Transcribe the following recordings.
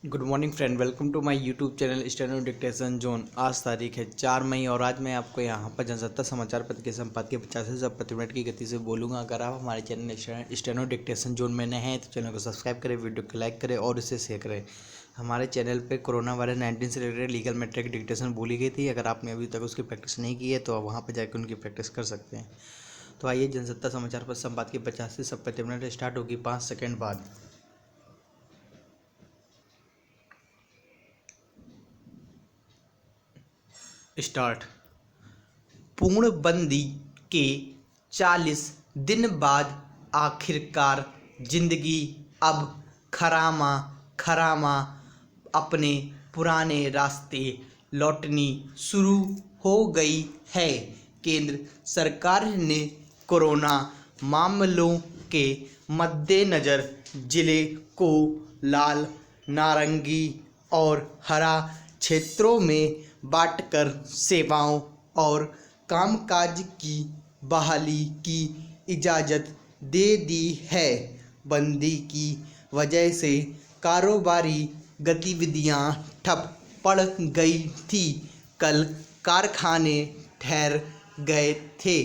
Good morning friend, welcome to my YouTube channel steno dictation zone. आज तारीख है 4 मई और आज मैं आपको यहाँ पर जनसत्ता समाचार पत्र के संपादकीय 85 शब्द प्रति मिनट की गति से बोलूँगा। अगर आप हमारे चैनल स्टेनो डिक्टेशन जोन में नए हैं तो चैनल को सब्सक्राइब करें, वीडियो को लाइक करें और इसे शेयर करें। हमारे चैनल पर कोरोना वायरस 19 से रिलेटेड लीगल मैटर की डिक्टेशन बोली गई थी। अगर आपने अभी तक उसकी प्रैक्टिस नहीं की है तो आप वहाँ पर जाकर उनकी प्रैक्टिस कर सकते हैं। तो आइए जनसत्ता समाचार पत्र संपादकीय 85 शब्द प्रति मिनट स्टार्ट होगी 5 सेकेंड बाद। स्टार्ट। पूर्णबंदी के 40 दिन बाद आखिरकार जिंदगी अब खरामा अपने पुराने रास्ते लौटनी शुरू हो गई है। केंद्र सरकार ने कोरोना मामलों के मद्देनज़र जिले को लाल, नारंगी और हरा क्षेत्रों में बांटकर सेवाओं और कामकाज की बहाली की इजाज़त दे दी है। बंदी की वजह से कारोबारी गतिविधियां ठप पड़ गई थी। कल कारखाने ठहर गए थे।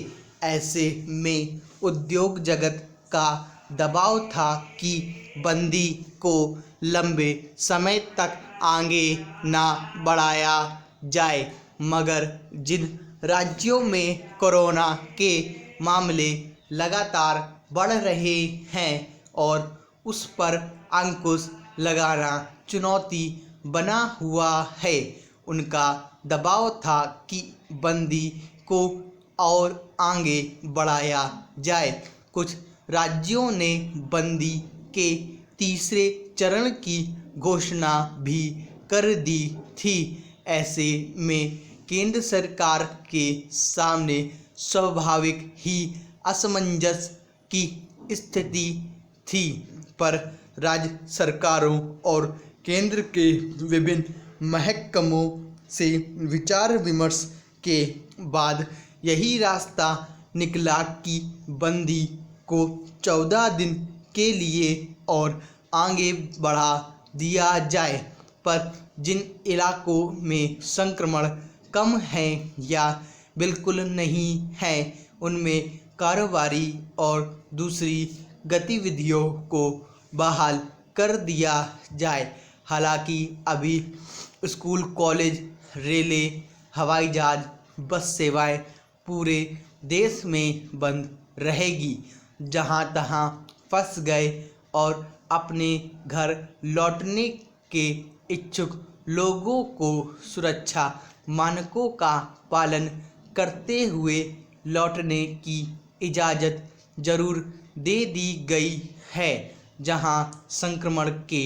ऐसे में उद्योग जगत का दबाव था कि बंदी को लंबे समय तक आगे ना बढ़ाया जाए, मगर जिन राज्यों में कोरोना के मामले लगातार बढ़ रहे हैं और उस पर अंकुश लगाना चुनौती बना हुआ है, उनका दबाव था कि बंदी को और आगे बढ़ाया जाए। कुछ राज्यों ने बंदी के तीसरे चरण की घोषणा भी कर दी थी। ऐसे में केंद्र सरकार के सामने स्वाभाविक ही असमंजस की स्थिति थी, पर राज्य सरकारों और केंद्र के विभिन्न महकमों से विचार विमर्श के बाद यही रास्ता निकला कि बंदी को 14 दिन के लिए और आगे बढ़ा दिया जाए। पर जिन इलाकों में संक्रमण कम है या बिल्कुल नहीं है, उनमें कारोबारी और दूसरी गतिविधियों को बहाल कर दिया जाए। हालांकि अभी स्कूल, कॉलेज, रेलें, हवाई जहाज, बस सेवाएं पूरे देश में बंद रहेगी। जहां तहां फंस गए और अपने घर लौटने के इच्छुक लोगों को सुरक्षा मानकों का पालन करते हुए लौटने की इजाज़त जरूर दे दी गई है। जहां संक्रमण के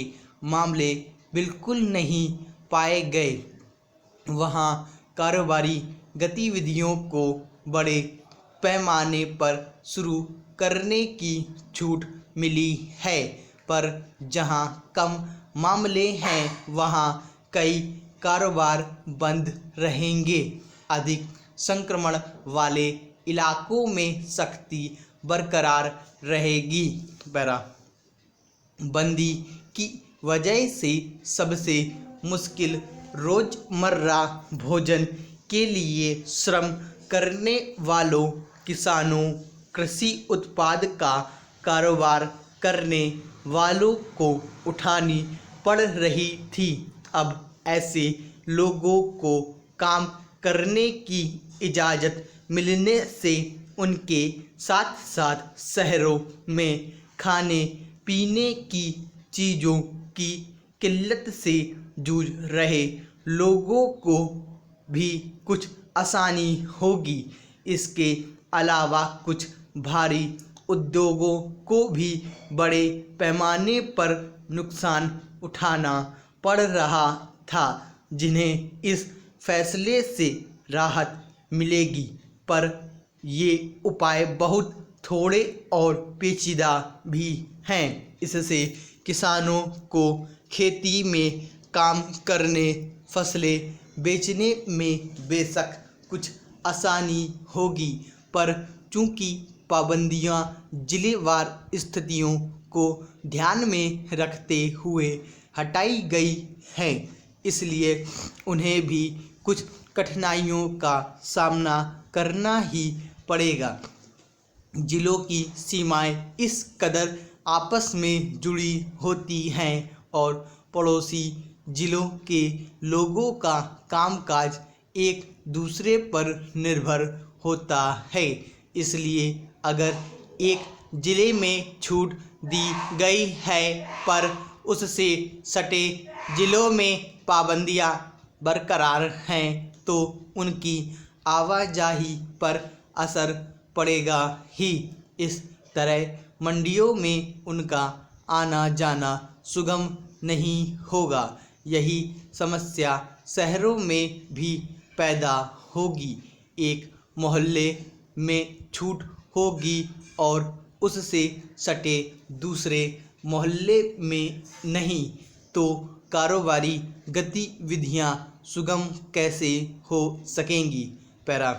मामले बिल्कुल नहीं पाए गए, वहां कारोबारी गतिविधियों को बड़े पैमाने पर शुरू करने की छूट मिली है। पर जहां कम मामले हैं, वहां कई कारोबार बंद रहेंगे। अधिक संक्रमण वाले इलाकों में सख्ती बरकरार रहेगी। बंदी की वजह से सबसे मुश्किल रोज़मर्रा भोजन के लिए श्रम करने वालों किसानों, कृषि उत्पाद का कारोबार करने वालों को उठानी पड़ रही थी। अब ऐसे लोगों को काम करने की इजाज़त मिलने से उनके साथ साथ शहरों में खाने पीने की चीज़ों की किल्लत से जूझ रहे लोगों को भी कुछ आसानी होगी। इसके अलावा कुछ भारी उद्योगों को भी बड़े पैमाने पर नुकसान उठाना पड़ रहा था, जिन्हें इस फैसले से राहत मिलेगी। पर ये उपाय बहुत थोड़े और पेचीदा भी हैं। इससे किसानों को खेती में काम करने, फसलें बेचने में बेशक कुछ आसानी होगी, पर चूंकि पाबंदियां जिलेवार स्थितियों को ध्यान में रखते हुए हटाई गई है, इसलिए उन्हें भी कुछ कठिनाइयों का सामना करना ही पड़ेगा। जिलों की सीमाएं इस कदर आपस में जुड़ी होती हैं और पड़ोसी जिलों के लोगों का कामकाज एक दूसरे पर निर्भर होता है, इसलिए अगर एक ज़िले में छूट दी गई है पर उससे सटे ज़िलों में पाबंदियां बरकरार हैं तो उनकी आवाजाही पर असर पड़ेगा ही। इस तरह मंडियों में उनका आना जाना सुगम नहीं होगा। यही समस्या शहरों में भी पैदा होगी। एक मोहल्ले में छूट होगी और उससे सटे दूसरे मोहल्ले में नहीं, तो कारोबारी गतिविधियां सुगम कैसे हो सकेंगी। पैरा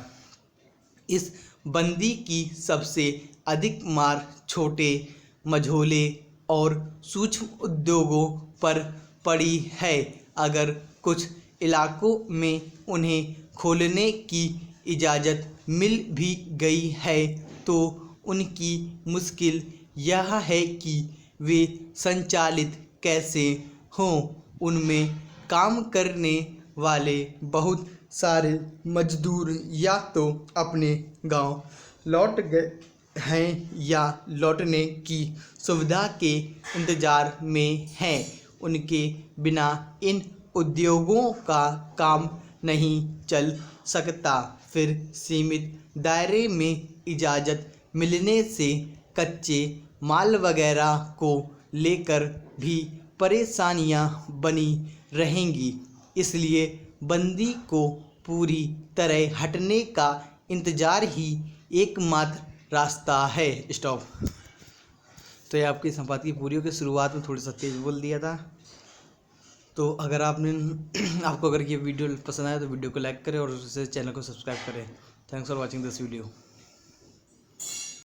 इस बंदी की सबसे अधिक मार छोटे, मझोले और सूक्ष्म उद्योगों पर पड़ी है। अगर कुछ इलाकों में उन्हें खोलने की इजाज़त मिल भी गई है तो उनकी मुश्किल यह है कि वे संचालित कैसे हों। उनमें काम करने वाले बहुत सारे मजदूर या तो अपने गांव लौट गए हैं या लौटने की सुविधा के इंतज़ार में हैं। उनके बिना इन उद्योगों का काम नहीं चल सकता। फिर सीमित दायरे में इजाज़त मिलने से कच्चे माल वगैरह को लेकर भी परेशानियां बनी रहेंगी, इसलिए बंदी को पूरी तरह हटने का इंतज़ार ही एकमात्र रास्ता है। स्टॉप। तो ये आपकी संपादकीय पूरी हो गई। शुरुआत में थोड़ी सा तेज बोल दिया था। तो अगर आपको अगर ये वीडियो पसंद आया तो वीडियो को लाइक करें और उससे चैनल को सब्सक्राइब करें। Thanks for watching this video.